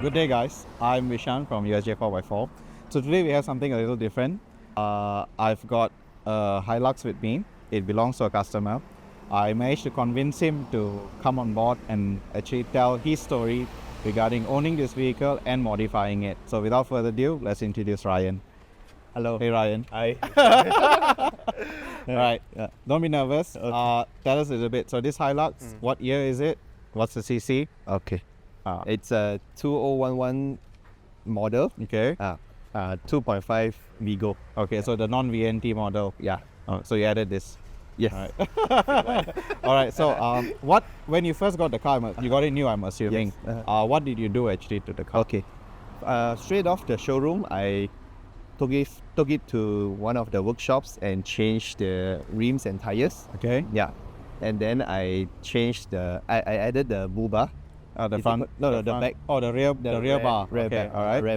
Good day, guys. I'm Vishan from USJ4x4. So today we have something a little different. I've got a Hilux with me. It belongs to a customer. I managed to convince him to come on board and actually tell his story regarding owning this vehicle and modifying it. So without further ado, let's introduce Ryan. Hello. Hey, Ryan. Hi. All right. Don't be nervous. Okay. Tell us a little bit. So this Hilux, what year is it? What's the CC? Okay. It's a 2011 model. Okay. 2.5 Vigo. Okay, so the non-VNT model. Yeah. Oh, so you added this. Yes. All right. All right. So, when you first got the car, you got it new, I'm assuming. Yes. What did you do actually to the car? Okay. Straight off the showroom, I took it to one of the workshops and changed the rims and tires. Okay. Yeah. And then I changed I added the bull bar. The Is front. it- no, the front. back. Oh, the rear bar. Rear Okay. bar. All right. Rear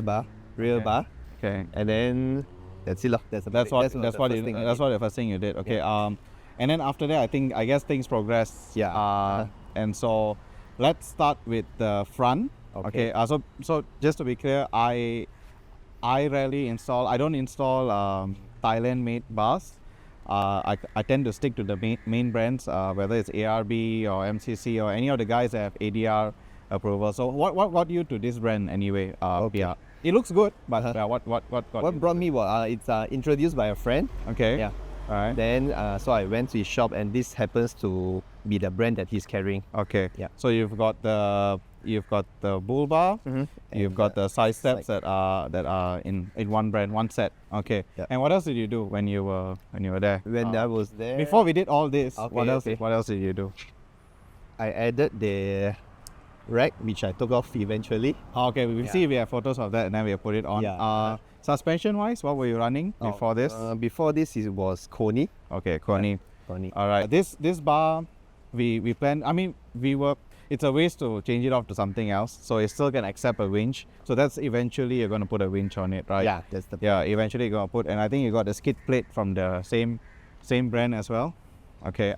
Okay. bar. Okay. And then that's it. That's What the first thing you did. Okay. And then after that, I guess things progressed. Yeah. And so let's start with the front. Okay. So just to be clear, I rarely install. I don't install Thailand-made bars. I tend to stick to the main brands, whether it's ARB or MCC or any of the guys that have ADR approval. So what got you to this brand anyway? Okay. Yeah, it looks good, but what got What you? brought me was it's introduced by a friend. Okay. Yeah. All right. Then so I went to his shop, and this happens to be the brand that he's carrying. Okay. Yeah. So you've got the bull bar. You've got the side steps that are in one brand, one set. Okay. Yeah. And what else did you do when you were there? When I was there, Before we did all this, Okay, what else? okay. What else did you do? I added the rack, which I took off eventually. Okay, we see we have photos of that, and then we put it on. Yeah. Suspension wise, what were you running before this? Before this, it was Kony. Okay, Kony. Kony. All right. This bar, we planned. I mean, it's a waste to change it off to something else, so it still can accept a winch. So that's eventually you're gonna put a winch on it, right? Yeah, that's the. Yeah, eventually you're gonna put, and I think you got the skid plate from the same brand as well. Okay.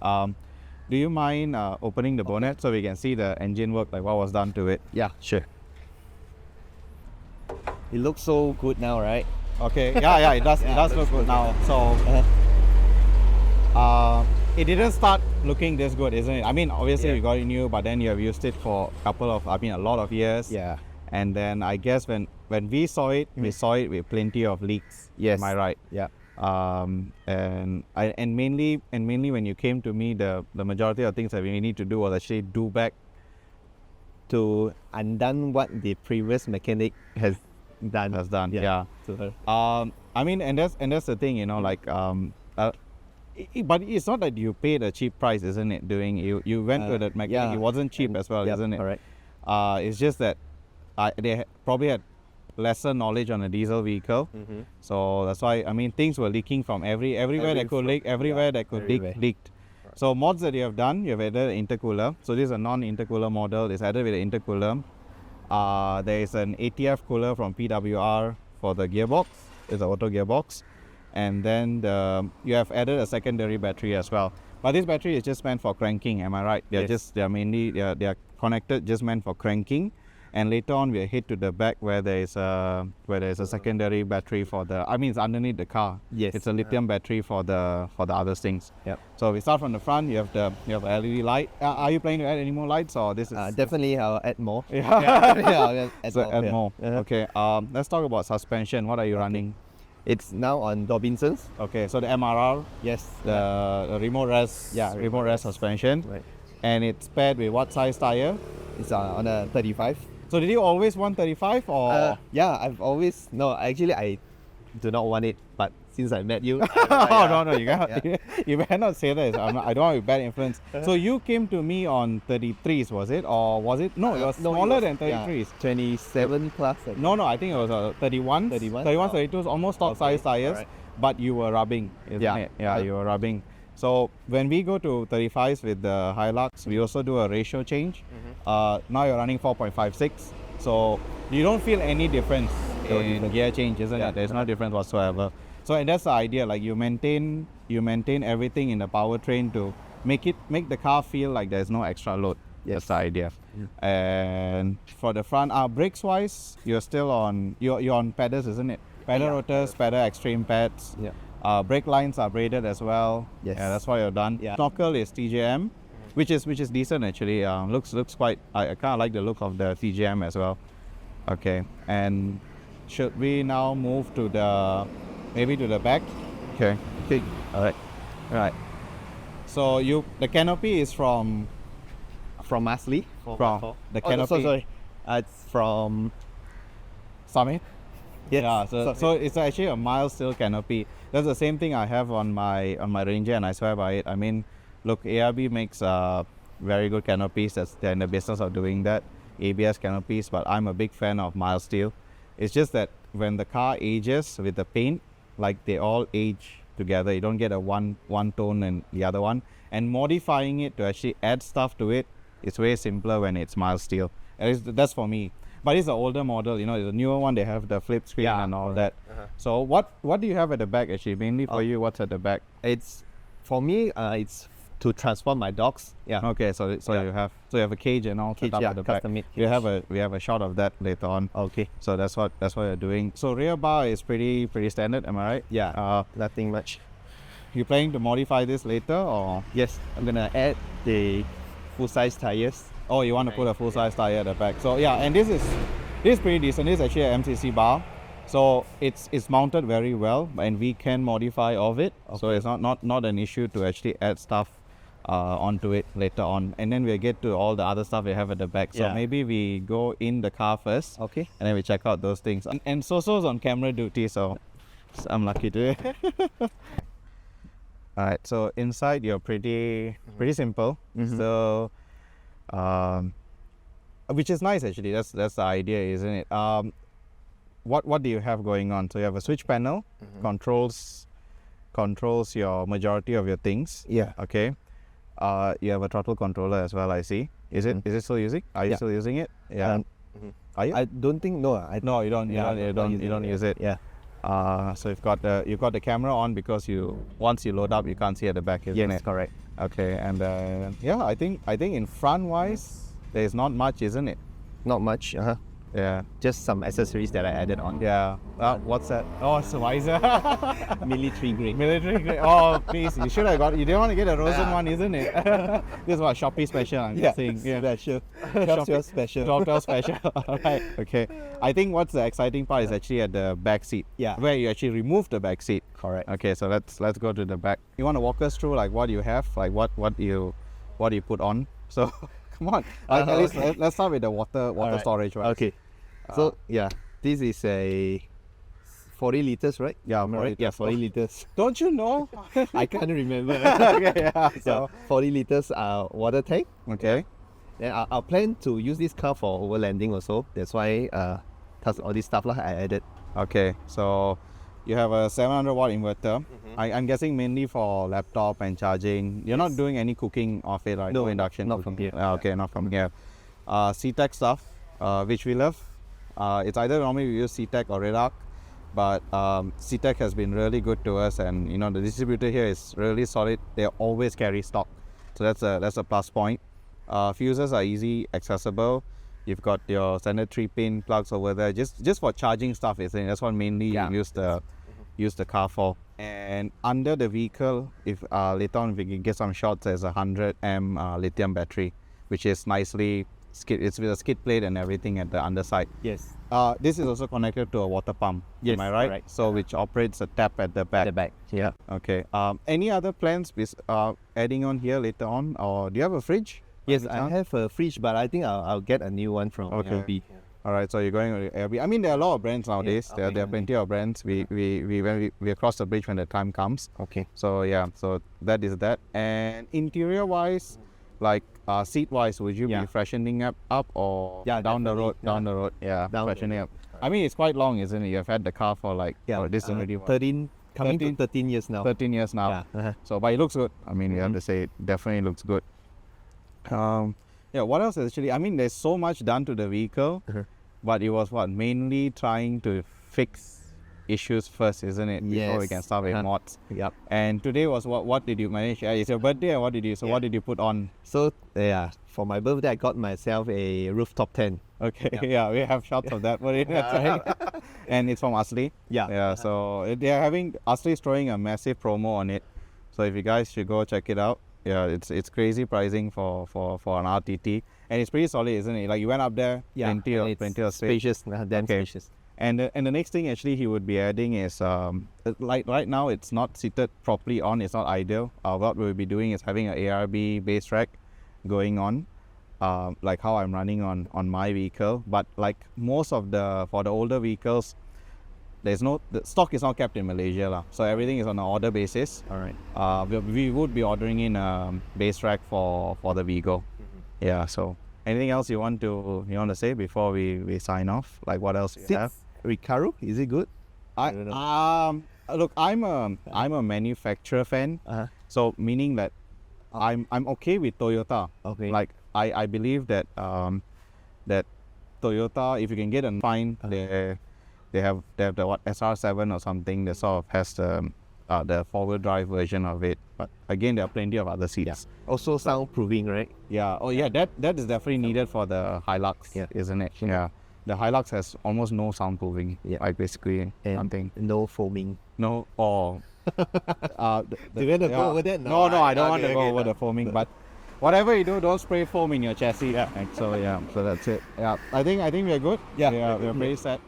Do you mind opening the bonnet so we can see the engine work, like what was done to it? Yeah, sure. It looks so good now, right? Okay. Yeah, it does. Yeah, It does looks look good good. now. So. It didn't start looking this good, isn't it? I mean, obviously Yeah. you got it new, but then you have used it for a lot of years. Yeah. And then I guess when we saw it, we saw it with plenty of leaks. Yes. Am I right? Yeah. And mainly when you came to me, the majority of things that we need to do was actually do back. To undone what the previous mechanic has done. Yeah. To her. I mean, and that's the thing, like but it's not that you paid a cheap price, isn't it? You went to that mechanic. yeah. It wasn't cheap as well, Yep, isn't it? Correct. It's just that they probably had lesser knowledge on a diesel vehicle, so that's why things were leaking from everywhere that could leak, everywhere that could leak everywhere. leaked. So mods that you have done, you have added an intercooler. So this is a non-intercooler model. It's added with an intercooler. There is an ATF cooler from PWR for the gearbox. It's an auto gearbox. And then you have added a secondary battery as well. But this battery is just meant for cranking, am I right? Yes. They are connected, just meant for cranking. And later on we hit to the back where there is a secondary battery for it's underneath the car. Yes. It's a lithium battery for the other things. Yep. So we start from the front. You have the LED light. Are you planning to add any more lights, or this is Definitely, I'll add more. Yeah. I'll add So more. add yeah. more. Uh-huh. Okay. Let's talk about suspension. What are you running? It's now on Dobinson's. Okay. So the MRR, Yes. the remote rest. Yeah, Remote rest suspension. Right. And it's paired with what size tire? It's on a 35. So did you always want 35 or? Yeah, I've always I do not want it, but since I met you, Oh no, you cannot. Yeah. You better not say that. I don't want bad influence. So you came to me on 33s, was it, or was it? No, it was smaller than 33s. 27 plus. No, I think it was a 31. 31? 31, Oh. 32 is almost stock Okay, size tires, alright. but you were rubbing, isn't Yeah. it? Yeah, you were rubbing. So when we go to 35s with the Hilux, we also do a ratio change. Now you're running 4.56, so you don't feel any difference No in difference. gear change, isn't Yeah. it? There's no difference whatsoever. So and that's the idea. Like you maintain everything in the powertrain to make the car feel like there's no extra load. That's the idea. And for the front, brakes wise, you're still on you're on pedals, isn't it? Pedal rotors, pedal extreme pads. Yeah. Brake lines are braided as well. Yes. Yeah, that's why you're done. Yeah. Snorkel is TJM, which is decent actually. Looks quite. I kind of like the look of the TJM as well. Okay, and should we now move to the back? Okay. All right. So the canopy is from Masli. From the canopy. Sorry. It's from Summit. yes. Yeah, so it's actually a mild steel canopy. That's the same thing I have on my Ranger, and I swear by it. I mean, look, ARB makes very good canopies. They're in the business of doing that, ABS canopies. But I'm a big fan of mild steel. It's just that when the car ages with the paint, like they all age together. You don't get a one tone and the other one. And modifying it to actually add stuff to it, it's way simpler when it's mild steel. At least that's for me. But it's an older model, you know, the newer one, they have the flip screen and all that. So what do you have at the back actually? Mainly for you, what's at the back? It's for me. It's to transport my dogs. Yeah. Okay, so you have a cage and all set up at the back. Custom made We have a shot of that later on. Okay. So that's what you're doing. So rear bar is pretty standard, am I right? Yeah. Nothing much. You planning to modify this later or? Yes, I'm gonna add the full size tires. Oh, you want to put a full size tire at the back. So yeah, and this is pretty decent. This is actually an MCC bar. So it's mounted very well, and we can modify of it. Okay. So it's not an issue to actually add stuff onto it later on. And then we'll get to all the other stuff we have at the back. So maybe we go in the car first. Okay. And then we check out those things. And Soso's on camera duty, so I'm lucky today. Alright, so inside you're pretty simple. So which is nice actually. That's the idea, isn't it? What do you have going on? So you have a switch panel, controls your majority of your things. Yeah. Okay. You have a throttle controller as well, I see. Is it still using? Are you still using it? Yeah. Are you? I don't think no. No, you don't. You don't use it. Yeah. So you've got the camera on because once you load up, you can't see at the back, isn't it? Yes, correct. Okay, and yeah, I think in front wise, there's not much, isn't it? Not much. Yeah. Just some accessories that I added on. Yeah. What's that? Oh, it's a visor. Military grade. Military grade. Oh, please. You should have got. You didn't want to get a Rosen one, isn't it? This is what Shopee special. I'm guessing. Yeah. Special. Shopee special. Shopee special. Alright. Okay. I think what's the exciting part is actually at the back seat. Yeah. Where you actually remove the back seat. Correct. Okay. So let's go to the back. You want to walk us through like what you have, like what you put on. So come on. At least let's start with the water right. storage. Right? Okay. So yeah, this is a 40 liters, right? Yeah, 40 liters. Don't you know? I can't remember. Okay, yeah. So 40 liters water tank. Okay. Then I'll plan to use this car for overlanding also. That's why all this stuff I added. Okay, so you have a 700 watt inverter. I'm guessing mainly for laptop and charging. You're not doing any cooking of it, right? No induction. Not from here. Okay, not from here. C-Tech stuff, which we love. It's either normally we use C-Tech or Red Arc, but C-Tech has been really good to us, and you know the distributor here is really solid. They always carry stock, so that's a plus point. Fuses are easy, accessible. You've got your standard 3-pin plugs over there, just for charging stuff. That's what mainly you use the car for. And under the vehicle, if later on we can get some shots, there's a 100 lithium battery, which is nicely. It's with a skid plate and everything at the underside. Yes. This is also connected to a water pump. Yes, am I right? correct. So which operates a tap at the back. The back. Yeah. Okay. Any other plans with adding on here later on, or do you have a fridge? Yes, I have a fridge, but I think I'll get a new one from ARB. All right. So you're going with ARB. I mean, there are a lot of brands nowadays. Yeah, there are plenty of brands. We cross the bridge when the time comes. Okay. So yeah. So that is that. And interior wise, like seat wise, would you be freshening up or down the road? Down the road, freshening up. I mean, it's quite long, isn't it? You've had the car for like this already 13 years now. 13 years now. Yeah. So, but it looks good. I mean, you have to say it definitely looks good. What else actually? I mean, there's so much done to the vehicle, but it was mainly trying to fix issues first, isn't it? Before we Yes. can start with mods. Yep. And today was what did you manage? It's your birthday, and what did you? So what did you put on? So yeah, for my birthday, I got myself a rooftop tent. Okay, Yep. yeah, we have shots of that. But that's right. And it's from Asli. Yeah. Yeah. So they are having Asli is throwing a massive promo on it. So if you guys should go check it out. Yeah, it's crazy pricing for an RTT, and it's pretty solid, isn't it? Like you went up there, plenty of space. spacious, damn Okay. spacious. And the next thing actually he would be adding is like right now it's not seated properly on. It's not ideal. What we'll be doing is having an ARB base rack going on, like how I'm running on my vehicle. But like most of for the older vehicles, the stock is not kept in Malaysia lah. So everything is on an order basis. All right. We would be ordering in a base rack for the Vigo. Yeah. So anything else you want to say before we sign off? Like what else you have? Recaro, is it good? I don't know. Look, I'm a manufacturer fan. So meaning that I'm okay with Toyota. Okay. Like I believe that that Toyota, if you can get a fine, they have the what SR7 or something that sort of has the four-wheel drive version of it. But again, there are plenty of other seats. Also soundproofing, right? Yeah. Oh yeah, that is definitely needed for the Hilux, isn't it? Yeah. The Hilux has almost no soundproofing. Yeah. Like basically And something. no foaming. No. Or. Do you want to go over that? No, I don't want to go over the foaming. But whatever you do, don't spray foam in your chassis. Yeah. So yeah. So that's it. Yeah. I think we're good. Yeah. We're pretty set.